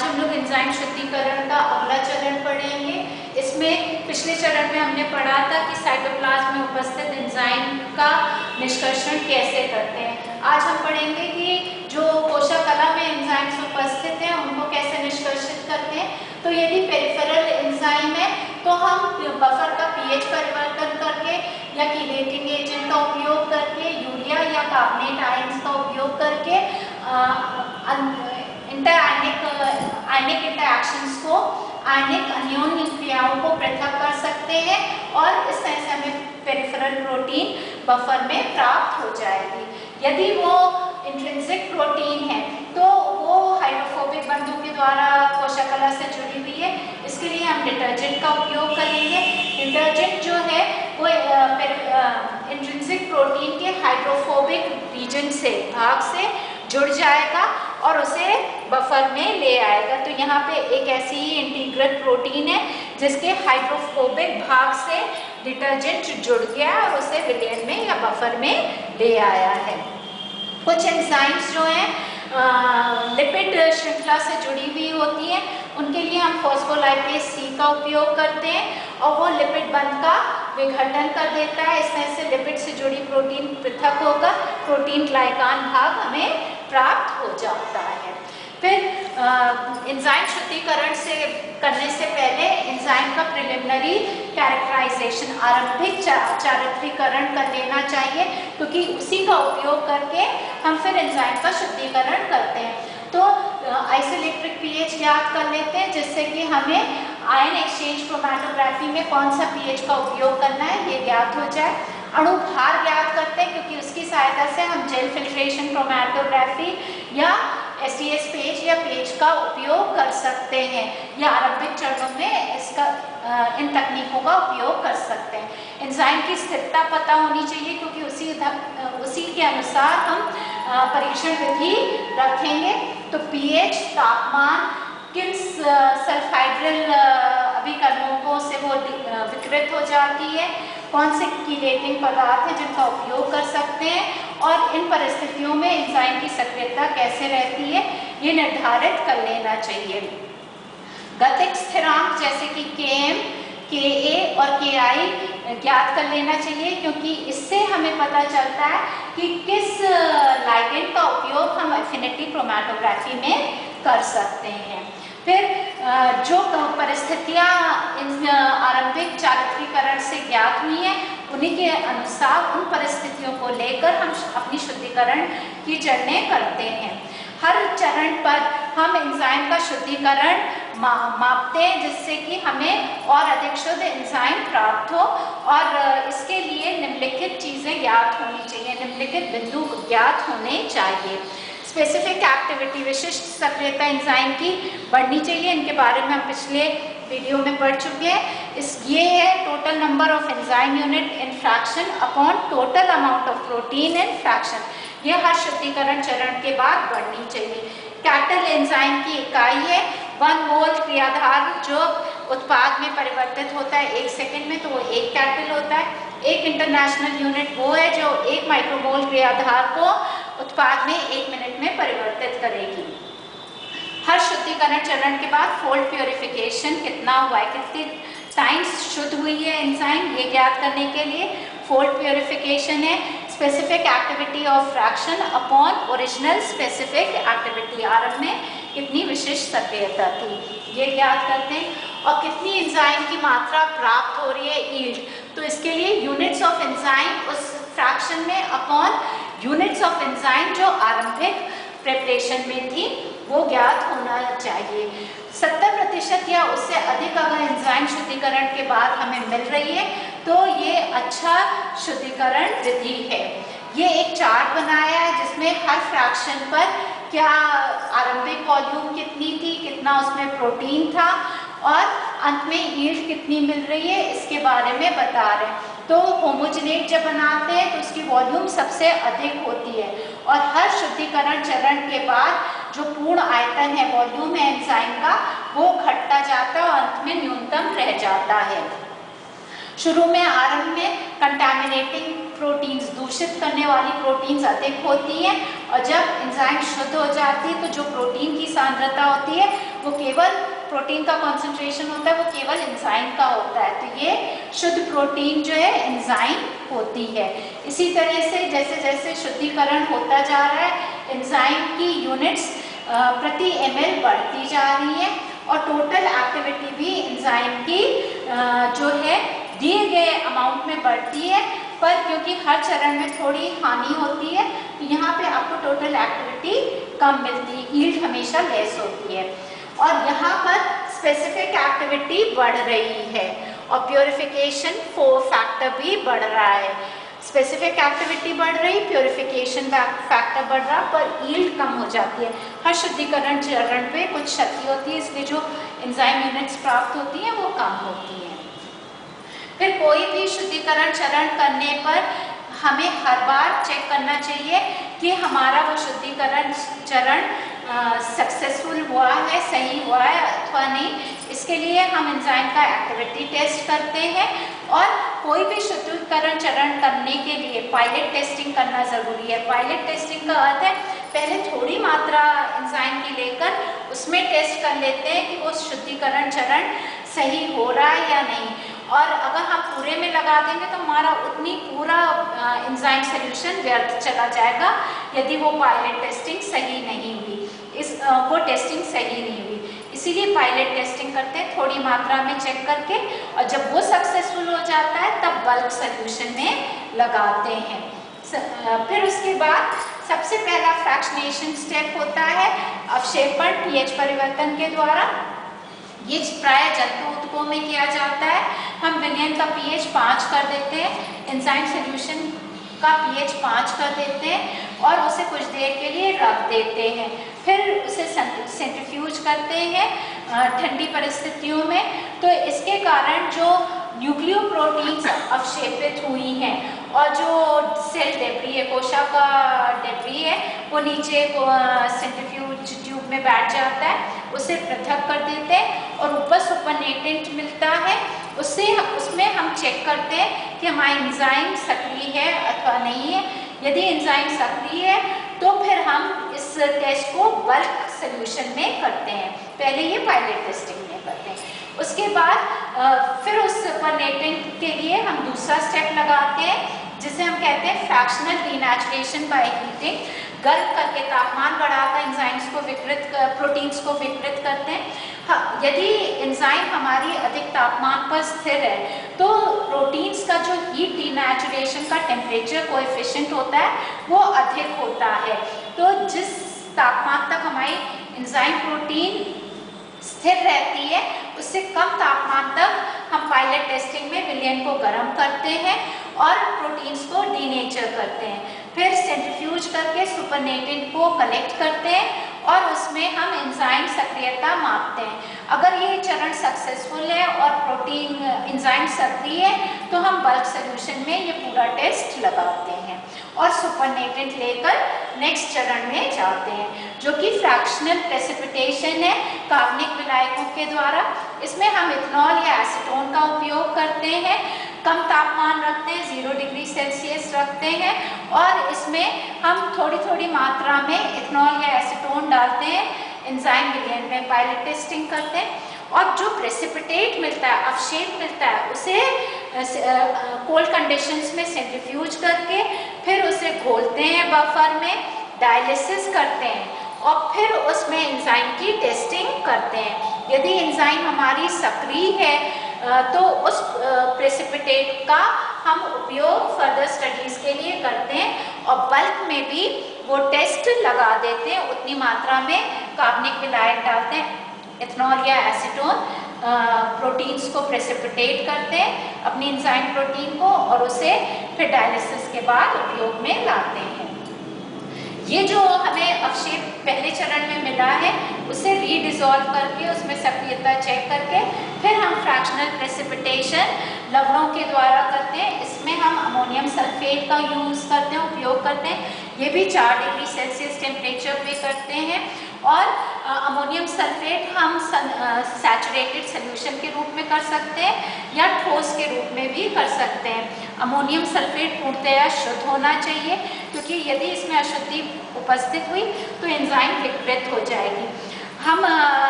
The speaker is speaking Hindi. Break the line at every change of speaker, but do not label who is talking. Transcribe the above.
आज हम लोग एंजाइम शुद्धिकरण का अगला चरण पढ़ेंगे। इसमें पिछले चरण में हमने पढ़ा था कि साइटोप्लाज्म में उपस्थित एंजाइम का निष्कर्षण कैसे करते हैं। आज हम पढ़ेंगे कि जो कोशिका में एंजाइम्स उपस्थित हैं उनको कैसे निष्कर्षित करते हैं। तो यदि पेरिफेरल एंजाइम है तो हम बफर का पीएच परिवर्तन करके या कीलेटिंग एजेंट का उपयोग करके, यूरिया या कार्बोनेट आयंस का उपयोग करके आयनिक इंटरैक्शंस को, आयनिक अन्योन्य क्रियाओं को पृथक कर सकते हैं और इस तरह से हमें पेरिफेरल प्रोटीन बफर में प्राप्त हो जाएगी। यदि वो इंट्रिंसिक प्रोटीन है तो वो हाइड्रोफोबिक बंधों के द्वारा कोशिका से जुड़ी हुई है। इसके लिए हम डिटर्जेंट का उपयोग करेंगे। डिटर्जेंट जो है वो इंट्रिंसिक प्रोटीन के हाइड्रोफोबिक रीजन से, भाग से जुड़ जाएगा और उसे बफर में ले आएगा। तो यहाँ पे एक ऐसी ही इंटीग्रल प्रोटीन है जिसके हाइड्रोफोबिक भाग से डिटर्जेंट जुड़ गया और उसे विलयन में या बफर में ले आया है। कुछ एंजाइम्स जो हैं लिपिड श्रृंखला से जुड़ी हुई होती हैं, उनके लिए हम फॉस्फोलाइपेज सी का उपयोग करते हैं और वो लिपिड बंध का विघटन कर देता है। इस तरह से लिपिड से जुड़ी प्रोटीन पृथक होकर प्रोटीन ग्लाइकान भाग हमें प्राप्त हो जाता है। फिर एंजाइम शुद्धिकरण से करने से पहले एंजाइम का प्रिलिमिनरी कैरेक्टराइजेशन, आरंभिक चारित्रीकरण कर लेना चाहिए, क्योंकि उसी का उपयोग करके हम फिर एंजाइम का शुद्धिकरण करते हैं। तो आइसोइलेक्ट्रिक पीएच ज्ञात कर लेते हैं जिससे कि हमें आयन एक्सचेंज क्रोमैटोग्राफी में कौन सा पीएच का उपयोग करना है ये ज्ञात हो जाए। अणु भार ज्ञात करते हैं क्योंकि उसकी सहायता से हम जेल फिल्ट्रेशन क्रोमैटोग्राफी या एसटीएस पेज या पेज का उपयोग कर सकते हैं, या आरंभिक चरणों में इसका इन तकनीकों का उपयोग कर सकते हैं। एंजाइम की स्थिरता पता होनी चाहिए क्योंकि उसी के अनुसार हम परीक्षण विधि रखेंगे। तो पीएच, तापमान, किन सल्फाइड्रिल अभिकर्मकों से वो विकृत हो जाती है, कौन से कीलेटिंग पदार्थ हैं जिनका उपयोग कर सकते हैं और इन परिस्थितियों में एंजाइम की सक्रियता कैसे रहती है ये निर्धारित कर लेना चाहिए। गतिक स्थिरांक जैसे कि Km, Ka और Ki ज्ञात कर लेना चाहिए क्योंकि इससे हमें पता चलता है कि किस लाइगेंड का उपयोग हम एफिनिटी क्रोमैटोग्राफी में कर सकते हैं। फिर जो परिस्थितियां आरंभिक चारित्रीकरण से ज्ञात हुई हैं उन्हीं के अनुसार उन परिस्थितियों को लेकर हम अपनी शुद्धिकरण की चरणें करते हैं। हर चरण पर हम एंजाइम का शुद्धिकरण मापते हैं जिससे कि हमें और अधिक शुद्ध एंजाइम प्राप्त हो, और इसके लिए निम्नलिखित चीज़ें ज्ञात होनी चाहिए, निम्नलिखित बिंदु ज्ञात होने चाहिए। स्पेसिफिक एक्टिविटी, विशिष्ट सक्रियता एंजाइम की बढ़नी चाहिए। इनके बारे में हम पिछले वीडियो में पढ़ चुके हैं। ये है total number of enzyme unit in fraction upon total amount of protein in fraction. ये हर शुद्धिकरण चरण के बाद बढ़नी चाहिए। कैटल एंजाइम की इकाई है 1 मोल क्रियाधार जो उत्पाद में परिवर्तित होता है 1 सेकेंड में, तो वो 1 कैटल होता है। एक इंटरनेशनल यूनिट वो है जो 1 माइक्रोमोल क्रियाधार को उत्पाद में 1 मिनट में परिवर्तित करेगी। हर शुद्धिकरण चरण के बाद फोल्ड प्योरिफिकेशन कितना हुआ है, कितनी टाइम्स शुद्ध हुई है एंजाइम, ये ज्ञात करने के लिए फोल्ड प्योरिफिकेशन है। Specific activity of fraction upon original specific activity, आरंभ में कितनी विशिष्ट सक्रियता थी ये ज्ञात करते हैं। और कितनी एंजाइम की मात्रा प्राप्त हो रही है, यील्ड, तो इसके लिए यूनिट्स ऑफ एंजाइम उस फ्रैक्शन में अपॉन यूनिट्स ऑफ एंजाइम जो आरंभिक प्रिपरेशन में थी वो ज्ञात होना चाहिए। 70% या उससे अधिक अगर एंजाइम शुद्धिकरण के बाद हमें मिल रही है तो ये अच्छा शुद्धिकरण विधि है। ये एक चार्ट बनाया है जिसमें हर फ्रैक्शन पर क्या आरंभिक वॉल्यूम कितनी थी, कितना उसमें प्रोटीन था और अंत में यील्ड कितनी मिल रही है इसके बारे में बता रहे हैं। तो होमोजेनेट जब बनाते हैं तो उसकी वॉल्यूम सबसे अधिक होती है और हर शुद्धिकरण चरण के बाद जो पूर्ण आयतन है, वॉल्यूम है एंजाइम का, वो घटता जाता है और अंत में न्यूनतम रह जाता है। शुरू में आरंभ में कंटामिनेटिंग प्रोटीन्स, दूषित करने वाली प्रोटीन्स अधिक होती हैं और जब एंजाइम शुद्ध हो जाती है तो जो प्रोटीन की सांद्रता होती है वो केवल प्रोटीन का कॉन्सेंट्रेशन होता है, वो केवल एंजाइम का होता है। तो ये शुद्ध प्रोटीन जो है एंजाइम होती है। इसी तरह से जैसे जैसे शुद्धिकरण होता जा रहा है, एंजाइम की यूनिट्स प्रति ml बढ़ती जा रही है और टोटल एक्टिविटी भी एंजाइम की जो है दिए गए अमाउंट में बढ़ती है। पर क्योंकि हर चरण में थोड़ी हानि होती है, तो यहाँ पे आपको टोटल एक्टिविटी कम मिलती है, यील्ड हमेशा लेस होती है। और यहाँ पर स्पेसिफिक एक्टिविटी बढ़ रही है और प्योरिफिकेशन 4 फैक्टर भी बढ़ रहा है। स्पेसिफिक एक्टिविटी बढ़ रही, प्योरिफिकेशन फैक्टर बढ़ रहा, पर यील्ड कम हो जाती है। हर शुद्धिकरण चरण पे कुछ क्षति होती है, इसलिए जो एंजाइम यूनिट्स प्राप्त होती हैं वो कम होती हैं। फिर कोई भी शुद्धिकरण चरण करने पर हमें हर बार चेक करना चाहिए कि हमारा वो शुद्धिकरण चरण सक्सेसफुल हुआ है, सही हुआ है अथवा नहीं। इसके लिए हम एंजाइम का एक्टिविटी टेस्ट करते हैं और कोई भी शुद्धिकरण चरण करने के लिए पायलट टेस्टिंग करना ज़रूरी है। पायलट टेस्टिंग का अर्थ है पहले थोड़ी मात्रा एंजाइम की लेकर उसमें टेस्ट कर लेते हैं कि वो शुद्धिकरण चरण सही हो रहा है या नहीं। और अगर हम पूरे में लगा देंगे तो हमारा उतनी पूरा एंजाइम सॉल्यूशन व्यर्थ चला जाएगा यदि वो पायलट टेस्टिंग सही नहीं हुई, वो टेस्टिंग सही नहीं हुई। इसीलिए पायलट टेस्टिंग करते हैं थोड़ी मात्रा में चेक करके, और जब वो सक्सेसफुल हो जाता है तब बल्क सॉल्यूशन में लगाते हैं। फिर उसके बाद सबसे पहला फ्रैक्शनेशन स्टेप होता है अवक्षेपण पीएच परिवर्तन के द्वारा। ये प्राय जंतु ऊतकों में किया जाता है। हम विलयन का पीएच 5 कर देते हैं, एंजाइम सॉल्यूशन का पीएच 5 कर देते हैं और उसे कुछ देर के लिए रख देते हैं। फिर उसे सेंट्रीफ्यूज करते हैं ठंडी परिस्थितियों में। तो इसके कारण जो न्यूक्लियोप्रोटीन्स अवक्षेपित हुई हैं और जो सेल डेब्री है, कोशिका का डेब्री है, वो नीचे सेंट्रीफ्यूज ट्यूब में बैठ जाता है, उसे पृथक कर देते हैं और ऊपर सुपरनेटेंट मिलता है। उसमें हम चेक करते हैं कि हमारा एंजाइम सक्रिय है अथवा नहीं है। यदि एंजाइम सक्रिय है तो फिर हम इस टेस्ट को बल्क सॉल्यूशन में करते हैं। पहले ये पायलट टेस्टिंग में करते हैं। उसके बाद फिर उस सुपरनेटेंट के लिए हम दूसरा स्टेप लगाते हैं जिसे हम कहते हैं फ्रैक्शनल डीनेचुरेशन बाय हीटिंग। गर्म करके तापमान बढ़ाकर एंजाइम्स को प्रोटीन्स को विकृत करते हैं। यदि एंजाइम हमारी अधिक तापमान पर स्थिर है तो प्रोटीन्स का जो हीट डीनेचुरेशन का टेम्परेचर कोएफिशिएंट होता है वो अधिक होता है। तो जिस तापमान तक हमारी एंजाइम प्रोटीन स्थिर रहती है उससे कम तापमान तक हम पायलट टेस्टिंग में विलयन को गर्म करते हैं और प्रोटीन्स को डीनेचर करते हैं। फिर सेंट्रीफ्यूज करके सुपरनेटेंट को कलेक्ट करते हैं और उसमें हम एंजाइम सक्रियता मापते हैं। अगर ये चरण सक्सेसफुल है और प्रोटीन एंजाइम सक्रिय है तो हम बल्क सॉल्यूशन में ये पूरा टेस्ट लगाते हैं और सुपरनेटेंट लेकर नेक्स्ट चरण में जाते हैं जो कि फ्रैक्शनल प्रेसिपिटेशन है कार्बनिक विलायकों के द्वारा। इसमें हम इथेनॉल या एसीटोन का उपयोग करते हैं, कम तापमान रखते हैं, 0 डिग्री सेल्सियस रखते हैं और इसमें हम थोड़ी थोड़ी मात्रा में इथेनॉल या एसीटोन डालते हैं, एंजाइम विलयन में पायलट टेस्टिंग करते हैं और जो प्रेसिपिटेट मिलता है, अवक्षेप मिलता है, उसे कोल्ड कंडीशंस में सेंट्रीफ्यूज करके फिर उसे घोलते हैं बफर में, डायलिसिस करते हैं और फिर उसमें एंजाइम की टेस्टिंग करते हैं। यदि एंजाइम हमारी सक्रिय है तो उस प्रेसिपिटेट का हम उपयोग फर्दर स्टडीज के लिए करते हैं और बल्क में भी वो टेस्ट लगा देते हैं, उतनी मात्रा में कार्बनिक विलायक डालते हैं, इथेनॉल या एसीटोन, प्रोटीन्स को प्रेसिपिटेट करते हैं अपनी एंजाइम प्रोटीन को और उसे फिर डायलिसिस के बाद उपयोग में लाते हैं। ये जो हमें अवक्षेप पहले चरण में मिला है उसे रीडिजॉल्व करके उसमें सक्रियता चेक करके फिर हम फ्रैक्शनल प्रेसिपिटेशन लवणों के द्वारा करते हैं। इसमें हम अमोनियम सल्फेट का यूज़ करते हैं, उपयोग करते हैं। ये भी 4 डिग्री सेल्सियस टेम्परेचर पे करते हैं और अमोनियम सल्फेट हम सैचुरेटेड सोल्यूशन के रूप में कर सकते हैं या ठोस के रूप में भी कर सकते हैं। अमोनियम सल्फेट पूर्णतया शुद्ध होना चाहिए क्योंकि यदि इसमें अशुद्धि उपस्थित हुई तो एंजाइम विकृत हो जाएगी। हम